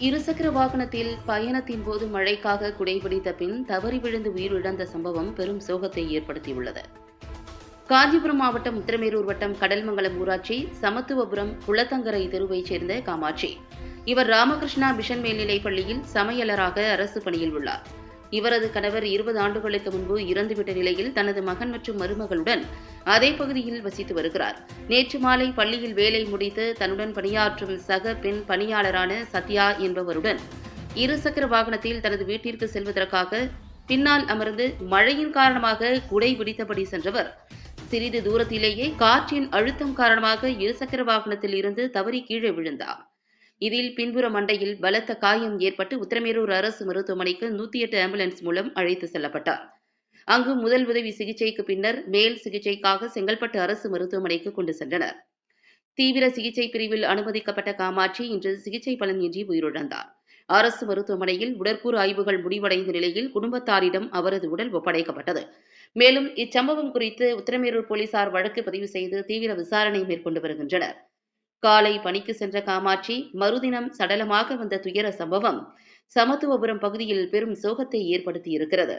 இருசக்கர வாகனத்தில் பயணத்தின் போது மழைக்காக குடைபிடித்த பின் தவறி விழுந்து உயிரிழந்த சம்பவம் பெரும் சோகத்தை ஏற்படுத்தியுள்ளது. காஞ்சிபுரம் மாவட்டம் உத்திரமேரூர் வட்டம் கடல்மங்கலம் ஊராட்சி சமத்துவபுரம் குளத்தங்கரை தெருவைச் சேர்ந்த காமாட்சி. இவர் ராமகிருஷ்ணா மிஷன் மேல்நிலைப் பள்ளியில் சமையலராக அரசு பணியில் உள்ளார். இவரது கணவர் 20 ஆண்டுகளுக்கு முன்பு இறந்துவிட்ட நிலையில் தனது மகன் மற்றும் மருமகளுடன் அதே பகுதியில் வசித்து வருகிறார். நேற்று மாலை பள்ளியில் வேலை முடித்து தன்னுடன் பணியாற்றும் சக பெண் பணியாளரான சத்யா என்பவருடன் இருசக்கர வாகனத்தில் தனது வீட்டிற்கு செல்வதற்காக பின்னால் அமர்ந்து மழையின் காரணமாக குடை பிடித்தபடி சென்றவர் சிறிது தூரத்திலேயே காற்றின் அழுத்தம் காரணமாக இருசக்கர வாகனத்தில் இருந்து தவறி கீழே விழுந்தார். இதில் பின்புற மண்டையில் பலத்த காயம் ஏற்பட்டு உத்திரமேரூர் அரசு மருத்துவமனைக்கு 108 ஆம்புலன்ஸ் மூலம் அழைத்து செல்லப்பட்டார். அங்கு முதல் உதவி சிகிச்சைக்கு பின்னர் மேல் சிகிச்சைக்காக செங்கல்பட்டு அரசு மருத்துவமனைக்கு கொண்டு சென்றனர். தீவிர சிகிச்சை பிரிவில் அனுமதிக்கப்பட்ட காமாட்சி இன்று சிகிச்சை பலனின்றி உயிரிழந்தார். அரசு மருத்துவமனையில் உடற்கூறு ஆய்வுகள் முடிவடைந்த நிலையில் குடும்பத்தாரிடம் அவரது உடல் ஒப்படைக்கப்பட்டது. மேலும் இச்சம்பவம் குறித்து உத்திரமேரூர் போலீசார் வழக்கு பதிவு செய்து தீவிர விசாரணை மேற்கொண்டு வருகின்றனர். காலை பணிக்கு சென்ற காமாட்சி மறுதினம் சடலமாக வந்த துயர சம்பவம் சமத்துவபுரம் பகுதியில் பெரும் சோகத்தை ஏற்படுத்தியிருக்கிறது.